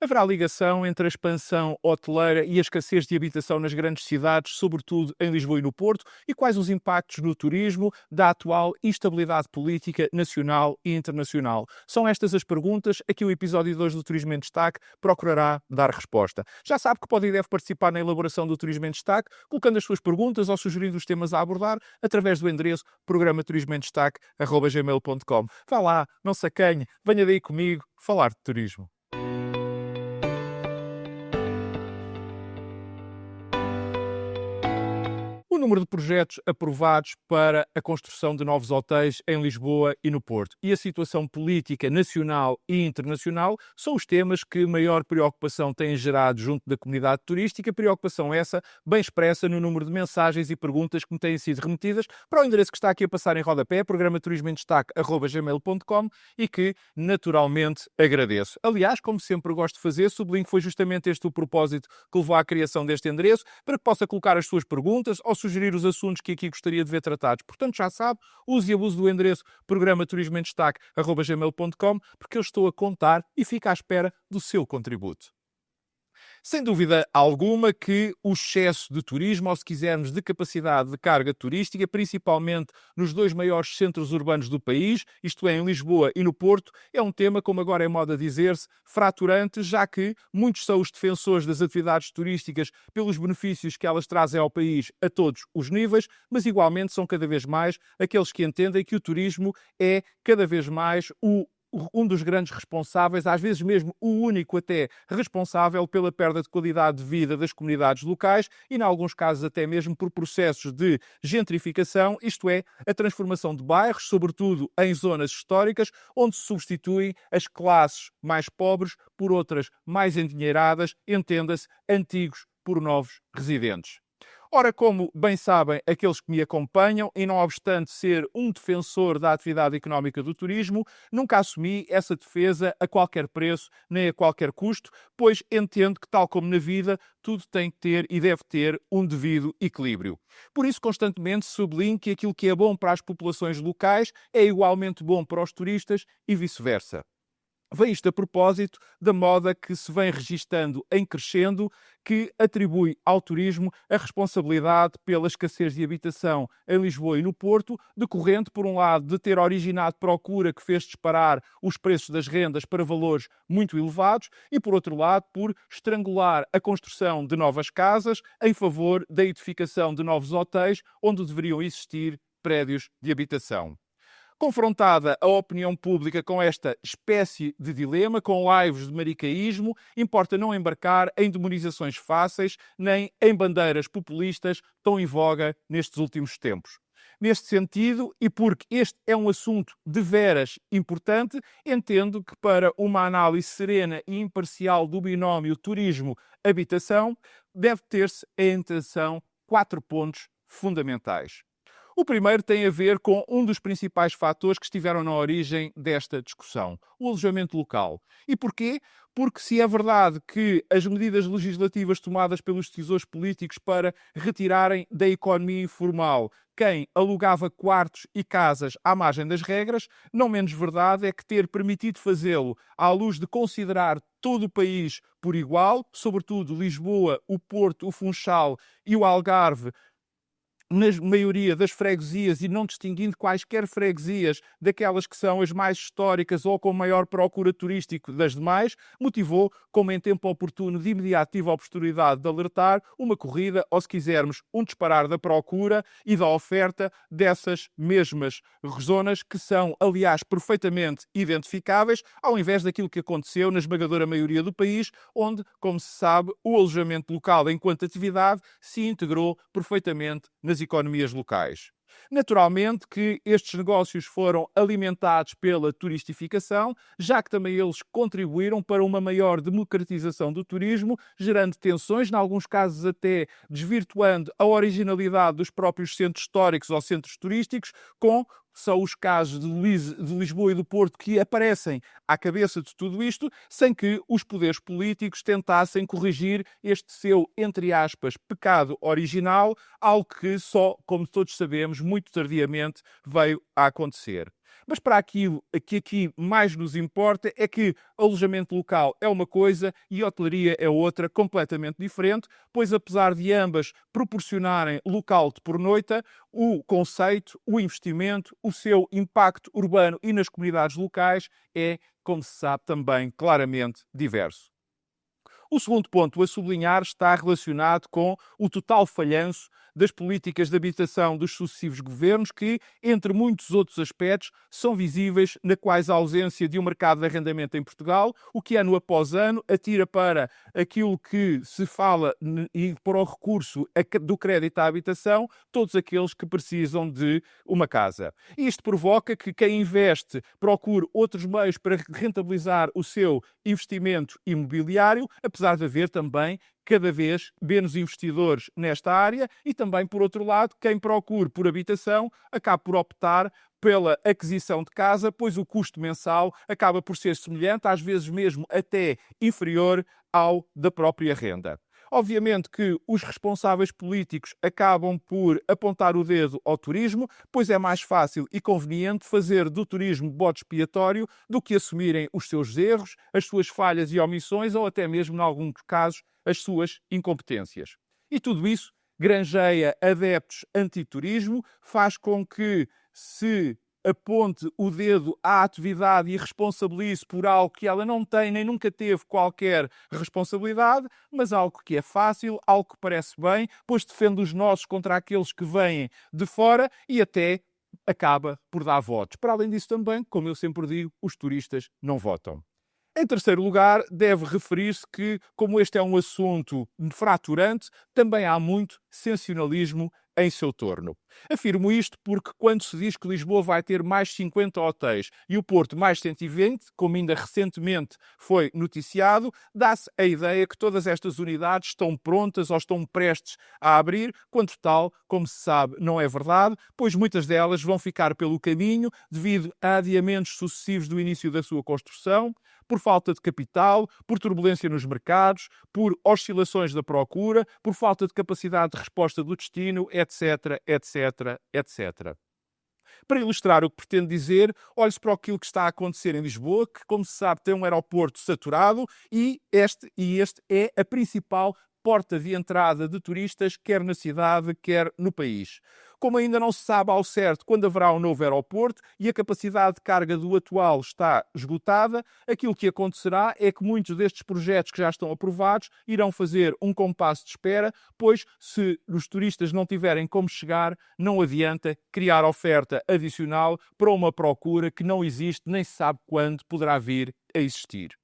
Haverá ligação entre a expansão hoteleira e a escassez de habitação nas grandes cidades, sobretudo em Lisboa e no Porto? E quais os impactos no turismo da atual instabilidade política nacional e internacional? São estas as perguntas a que o episódio 2 do Turismo em Destaque procurará dar resposta. Já sabe que pode e deve participar na elaboração do Turismo em Destaque, colocando as suas perguntas ou sugerindo os temas a abordar através do endereço programa turismoemdestaque@gmail.com. Vá lá, não se acanhe, venha daí comigo falar de turismo. O número de projetos aprovados para a construção de novos hotéis em Lisboa e no Porto e a situação política nacional e internacional são os temas que maior preocupação têm gerado junto da comunidade turística, preocupação essa bem expressa no número de mensagens e perguntas que me têm sido remetidas para o endereço que está aqui a passar em rodapé, programa turismoemdestaque@gmail.com, e que naturalmente agradeço. Aliás, como sempre gosto de fazer, sublinho que foi justamente este o propósito que levou à criação deste endereço, para que possa colocar as suas perguntas ou sugerir os assuntos que aqui gostaria de ver tratados. Portanto, já sabe, use e abuse do endereço programa turismoemdestaque@gmail.com, porque eu estou a contar e fico à espera do seu contributo. Sem dúvida alguma que o excesso de turismo, ou se quisermos, de capacidade de carga turística, principalmente nos dois maiores centros urbanos do país, isto é, em Lisboa e no Porto, é um tema, como agora é moda dizer-se, fraturante, já que muitos são os defensores das atividades turísticas pelos benefícios que elas trazem ao país a todos os níveis, mas igualmente são cada vez mais aqueles que entendem que o turismo é cada vez mais um dos grandes responsáveis, às vezes mesmo o único até responsável pela perda de qualidade de vida das comunidades locais e, em alguns casos, até mesmo por processos de gentrificação, isto é, a transformação de bairros, sobretudo em zonas históricas, onde se substituem as classes mais pobres por outras mais endinheiradas, entenda-se, antigos por novos residentes. Ora, como bem sabem aqueles que me acompanham, e não obstante ser um defensor da atividade económica do turismo, nunca assumi essa defesa a qualquer preço nem a qualquer custo, pois entendo que, tal como na vida, tudo tem que ter e deve ter um devido equilíbrio. Por isso, constantemente sublinho que aquilo que é bom para as populações locais é igualmente bom para os turistas e vice-versa. Vem isto a propósito da moda que se vem registando em crescendo, que atribui ao turismo a responsabilidade pela escassez de habitação em Lisboa e no Porto, decorrente, por um lado, de ter originado procura que fez disparar os preços das rendas para valores muito elevados e, por outro lado, por estrangular a construção de novas casas em favor da edificação de novos hotéis, onde deveriam existir prédios de habitação. Confrontada a opinião pública com esta espécie de dilema, com laivos de maricaísmo, importa não embarcar em demonizações fáceis nem em bandeiras populistas tão em voga nestes últimos tempos. Neste sentido, e porque este é um assunto de veras importante, entendo que para uma análise serena e imparcial do binómio turismo-habitação, deve ter-se em atenção 4 pontos fundamentais. O primeiro tem a ver com um dos principais fatores que estiveram na origem desta discussão, o alojamento local. E porquê? Porque se é verdade que as medidas legislativas tomadas pelos decisores políticos para retirarem da economia informal quem alugava quartos e casas à margem das regras, não menos verdade é que ter permitido fazê-lo à luz de considerar todo o país por igual, sobretudo Lisboa, o Porto, o Funchal e o Algarve, na maioria das freguesias e não distinguindo quaisquer freguesias daquelas que são as mais históricas ou com maior procura turística das demais, motivou, como em tempo oportuno de imediato tive a oportunidade de alertar, uma corrida, ou se quisermos, um disparar da procura e da oferta dessas mesmas zonas que são, aliás, perfeitamente identificáveis, ao invés daquilo que aconteceu na esmagadora maioria do país, onde, como se sabe, o alojamento local enquanto atividade se integrou perfeitamente nas economias locais. Naturalmente que estes negócios foram alimentados pela turistificação, já que também eles contribuíram para uma maior democratização do turismo, gerando tensões, em alguns casos até desvirtuando a originalidade dos próprios centros históricos ou centros turísticos, com são os casos de Lisboa e do Porto que aparecem à cabeça de tudo isto, sem que os poderes políticos tentassem corrigir este seu, entre aspas, pecado original, algo que só, como todos sabemos, muito tardiamente veio a acontecer. Mas para aquilo que aqui mais nos importa é que alojamento local é uma coisa e hotelaria é outra, completamente diferente, pois apesar de ambas proporcionarem local de pernoita, o conceito, o investimento, o seu impacto urbano e nas comunidades locais é, como se sabe, também claramente diverso. O segundo ponto a sublinhar está relacionado com o total falhanço das políticas de habitação dos sucessivos governos que, entre muitos outros aspectos, são visíveis na quase ausência de um mercado de arrendamento em Portugal, o que ano após ano atira para aquilo que se fala e para o recurso do crédito à habitação todos aqueles que precisam de uma casa. Isto provoca que quem investe procure outros meios para rentabilizar o seu investimento imobiliário, apesar de haver também cada vez menos investidores nesta área e também, por outro lado, quem procure por habitação acaba por optar pela aquisição de casa, pois o custo mensal acaba por ser semelhante, às vezes mesmo até inferior ao da própria renda. Obviamente que os responsáveis políticos acabam por apontar o dedo ao turismo, pois é mais fácil e conveniente fazer do turismo bode expiatório do que assumirem os seus erros, as suas falhas e omissões ou até mesmo, em alguns casos, as suas incompetências. E tudo isso granjeia adeptos antiturismo, faz com que se aponte o dedo à atividade e responsabilize por algo que ela não tem nem nunca teve qualquer responsabilidade, mas algo que é fácil, algo que parece bem, pois defende os nossos contra aqueles que vêm de fora e até acaba por dar votos. Para além disso também, como eu sempre digo, os turistas não votam. Em terceiro lugar, deve referir-se que, como este é um assunto fraturante, também há muito sensacionalismo em seu torno. Afirmo isto porque quando se diz que Lisboa vai ter mais 50 hotéis e o Porto mais 120, como ainda recentemente foi noticiado, dá-se a ideia que todas estas unidades estão prontas ou estão prestes a abrir, quando tal, como se sabe, não é verdade, pois muitas delas vão ficar pelo caminho devido a adiamentos sucessivos do início da sua construção, por falta de capital, por turbulência nos mercados, por oscilações da procura, por falta de capacidade de resposta do destino, etc, etc, etc. Para ilustrar o que pretendo dizer, olhe-se para aquilo que está a acontecer em Lisboa, que, como se sabe, tem um aeroporto saturado e este é a principal porta de entrada de turistas, quer na cidade, quer no país. Como ainda não se sabe ao certo quando haverá um novo aeroporto e a capacidade de carga do atual está esgotada, aquilo que acontecerá é que muitos destes projetos que já estão aprovados irão fazer um compasso de espera, pois se os turistas não tiverem como chegar, não adianta criar oferta adicional para uma procura que não existe nem se sabe quando poderá vir a existir.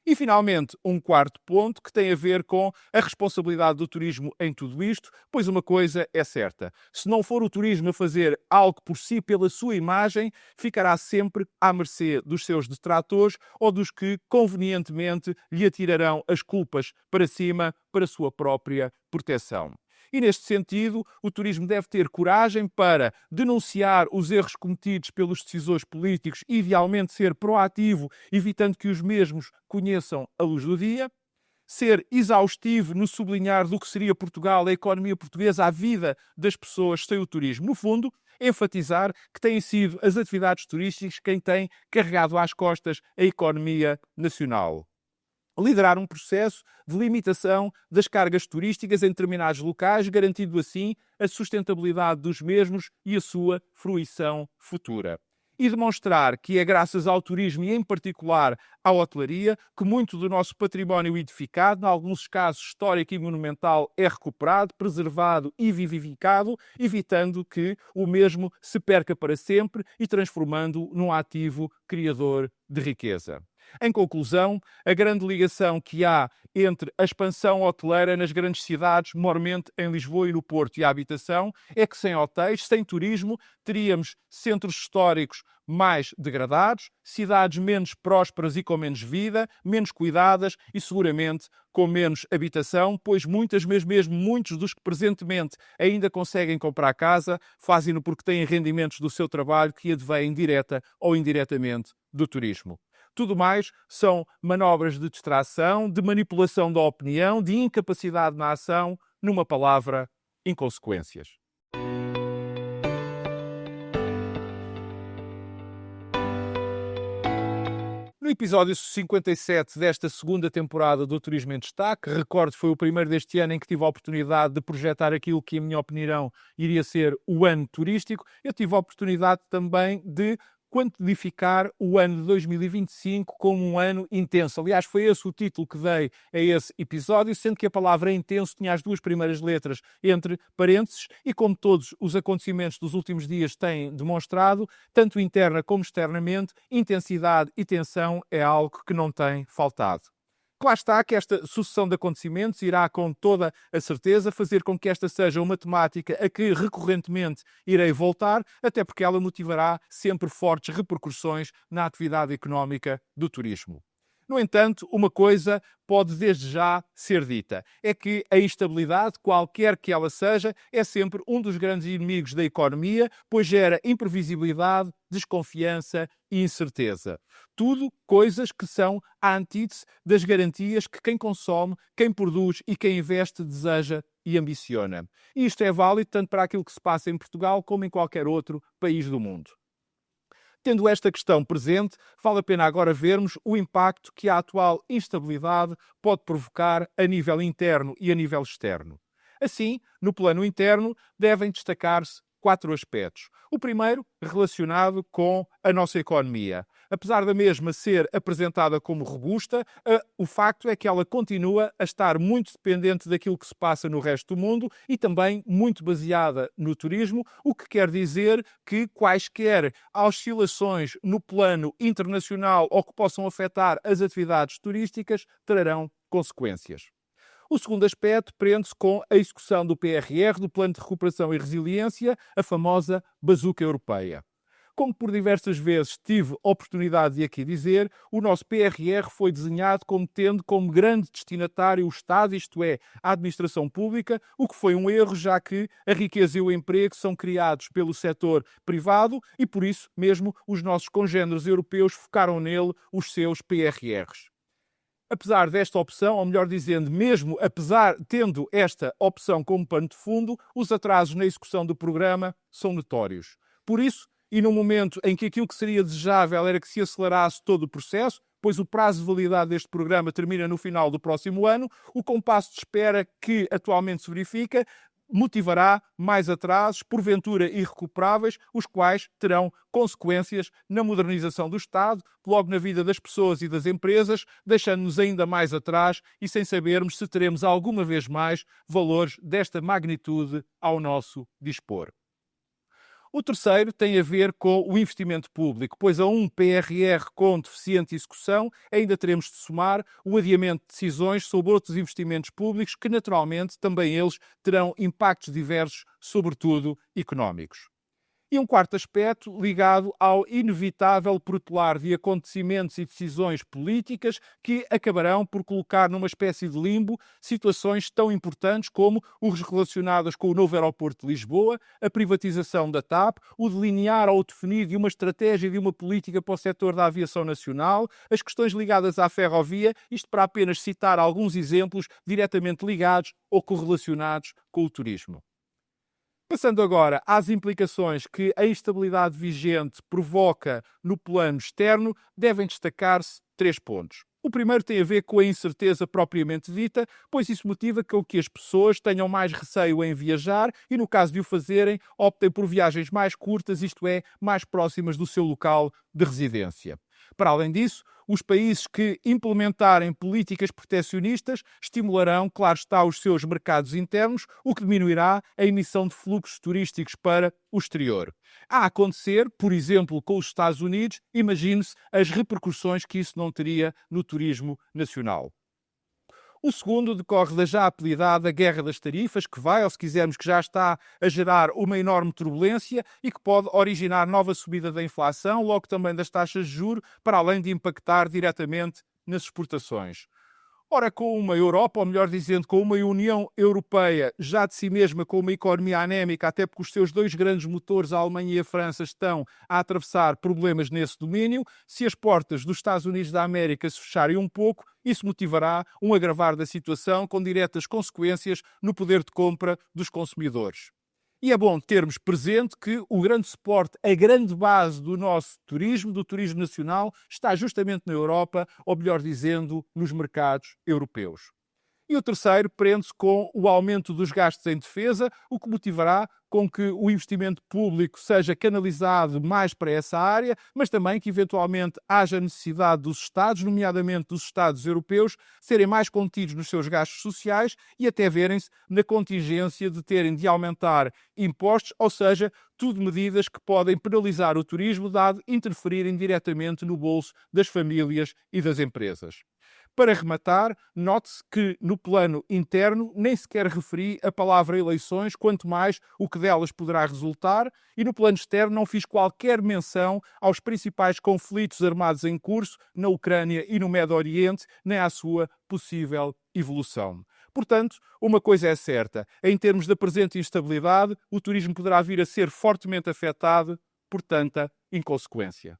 E, finalmente, um quarto ponto que tem a ver com a responsabilidade do turismo em tudo isto, pois uma coisa é certa. Se não for o turismo a fazer algo por si, pela sua imagem, ficará sempre à mercê dos seus detratores ou dos que, convenientemente, lhe atirarão as culpas para cima para a sua própria proteção. E, neste sentido, o turismo deve ter coragem para denunciar os erros cometidos pelos decisores políticos e, idealmente, ser proativo, evitando que os mesmos conheçam a luz do dia, ser exaustivo no sublinhar do que seria Portugal, a economia portuguesa, a vida das pessoas sem o turismo. No fundo, enfatizar que têm sido as atividades turísticas quem tem carregado às costas a economia nacional. Liderar um processo de limitação das cargas turísticas em determinados locais, garantindo assim a sustentabilidade dos mesmos e a sua fruição futura. E demonstrar que é graças ao turismo e, em particular, à hotelaria, que muito do nosso património edificado, em alguns casos histórico e monumental, é recuperado, preservado e vivificado, evitando que o mesmo se perca para sempre e transformando-o num ativo criador de riqueza. Em conclusão, a grande ligação que há entre a expansão hoteleira nas grandes cidades, maiormente em Lisboa e no Porto, e a habitação, é que sem hotéis, sem turismo, teríamos centros históricos mais degradados, cidades menos prósperas e com menos vida, menos cuidadas e seguramente com menos habitação, pois muitos dos que presentemente ainda conseguem comprar casa, fazem-no porque têm rendimentos do seu trabalho que advêm direta ou indiretamente do turismo. Tudo mais são manobras de distração, de manipulação da opinião, de incapacidade na ação, numa palavra, inconsequências. No episódio 57 desta segunda temporada do Turismo em Destaque, recordo, foi o primeiro deste ano em que tive a oportunidade de projetar aquilo que, em minha opinião, iria ser o ano turístico. Eu tive a oportunidade também de quantificar o ano de 2025 como um ano intenso. Aliás, foi esse o título que dei a esse episódio, sendo que a palavra intenso tinha as duas primeiras letras entre parênteses e, como todos os acontecimentos dos últimos dias têm demonstrado, tanto interna como externamente, intensidade e tensão é algo que não tem faltado. Claro está que esta sucessão de acontecimentos irá, com toda a certeza, fazer com que esta seja uma temática a que recorrentemente irei voltar, até porque ela motivará sempre fortes repercussões na atividade económica do turismo. No entanto, uma coisa pode desde já ser dita, é que a instabilidade, qualquer que ela seja, é sempre um dos grandes inimigos da economia, pois gera imprevisibilidade, desconfiança e incerteza. Tudo coisas que são a antítese das garantias que quem consome, quem produz e quem investe deseja e ambiciona. E isto é válido tanto para aquilo que se passa em Portugal como em qualquer outro país do mundo. Tendo esta questão presente, vale a pena agora vermos o impacto que a atual instabilidade pode provocar a nível interno e a nível externo. Assim, no plano interno, devem destacar-se 4 aspectos. O primeiro, relacionado com a nossa economia. Apesar da mesma ser apresentada como robusta, o facto é que ela continua a estar muito dependente daquilo que se passa no resto do mundo e também muito baseada no turismo, o que quer dizer que quaisquer oscilações no plano internacional ou que possam afetar as atividades turísticas trarão consequências. O segundo aspecto prende-se com a execução do PRR, do Plano de Recuperação e Resiliência, a famosa bazuca europeia. Como por diversas vezes tive oportunidade de aqui dizer, o nosso PRR foi desenhado como tendo como grande destinatário o Estado, isto é, a administração pública, o que foi um erro, já que a riqueza e o emprego são criados pelo setor privado e, por isso mesmo, os nossos congêneres europeus focaram nele os seus PRRs. Apesar desta opção, ou melhor dizendo, mesmo tendo esta opção como pano de fundo, os atrasos na execução do programa são notórios. Por isso, e no momento em que aquilo que seria desejável era que se acelerasse todo o processo, pois o prazo de validade deste programa termina no final do próximo ano, o compasso de espera que atualmente se verifica motivará mais atrasos, porventura irrecuperáveis, os quais terão consequências na modernização do Estado, logo na vida das pessoas e das empresas, deixando-nos ainda mais atrás e sem sabermos se teremos alguma vez mais valores desta magnitude ao nosso dispor. O terceiro tem a ver com o investimento público, pois a um PRR com deficiente execução ainda teremos de somar o adiamento de decisões sobre outros investimentos públicos que, naturalmente, também eles terão impactos diversos, sobretudo económicos. E um quarto aspecto ligado ao inevitável protelar de acontecimentos e decisões políticas que acabarão por colocar numa espécie de limbo situações tão importantes como os relacionados com o novo aeroporto de Lisboa, a privatização da TAP, o delinear ou definir de uma estratégia e de uma política para o setor da aviação nacional, as questões ligadas à ferrovia, isto para apenas citar alguns exemplos diretamente ligados ou correlacionados com o turismo. Passando agora às implicações que a instabilidade vigente provoca no plano externo, devem destacar-se 3 pontos. O primeiro tem a ver com a incerteza propriamente dita, pois isso motiva com que as pessoas tenham mais receio em viajar e, no caso de o fazerem, optem por viagens mais curtas, isto é, mais próximas do seu local de residência. Para além disso, os países que implementarem políticas protecionistas estimularão, claro está, os seus mercados internos, o que diminuirá a emissão de fluxos turísticos para o exterior. A acontecer, por exemplo, com os Estados Unidos, imagine-se as repercussões que isso não teria no turismo nacional. O segundo decorre da já apelidada Guerra das Tarifas, que vai, ou se quisermos, que já está a gerar uma enorme turbulência e que pode originar nova subida da inflação, logo também das taxas de juros, para além de impactar diretamente nas exportações. Ora, com uma Europa, ou melhor dizendo, com uma União Europeia já de si mesma com uma economia anémica, até porque os seus 2 grandes motores, a Alemanha e a França, estão a atravessar problemas nesse domínio, se as portas dos Estados Unidos da América se fecharem um pouco, isso motivará um agravar da situação com diretas consequências no poder de compra dos consumidores. E é bom termos presente que o grande suporte, a grande base do nosso turismo, do turismo nacional, está justamente na Europa, ou melhor dizendo, nos mercados europeus. E o terceiro prende-se com o aumento dos gastos em defesa, o que motivará com que o investimento público seja canalizado mais para essa área, mas também que eventualmente haja necessidade dos Estados, nomeadamente dos Estados europeus, serem mais contidos nos seus gastos sociais e até verem-se na contingência de terem de aumentar impostos, ou seja, tudo medidas que podem penalizar o turismo, dado interferirem diretamente no bolso das famílias e das empresas. Para rematar, note-se que no plano interno nem sequer referi a palavra eleições, quanto mais o que delas poderá resultar, e no plano externo não fiz qualquer menção aos principais conflitos armados em curso na Ucrânia e no Médio Oriente, nem à sua possível evolução. Portanto, uma coisa é certa, em termos da presente instabilidade, o turismo poderá vir a ser fortemente afetado por tanta inconsequência.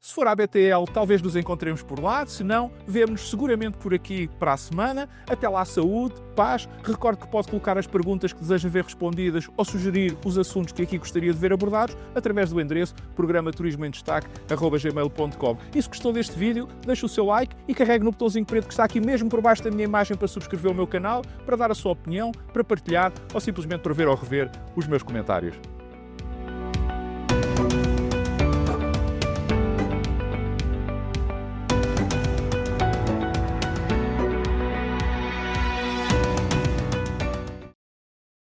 Se for à BTL, talvez nos encontremos por lá, se não, vemo-nos seguramente por aqui para a semana. Até lá, saúde, paz. Recordo que pode colocar as perguntas que deseja ver respondidas ou sugerir os assuntos que aqui gostaria de ver abordados através do endereço programaturismoemdestaque@gmail.com. E se gostou deste vídeo, deixe o seu like e carregue no botãozinho preto que está aqui mesmo por baixo da minha imagem para subscrever o meu canal, para dar a sua opinião, para partilhar ou simplesmente para ver ou rever os meus comentários.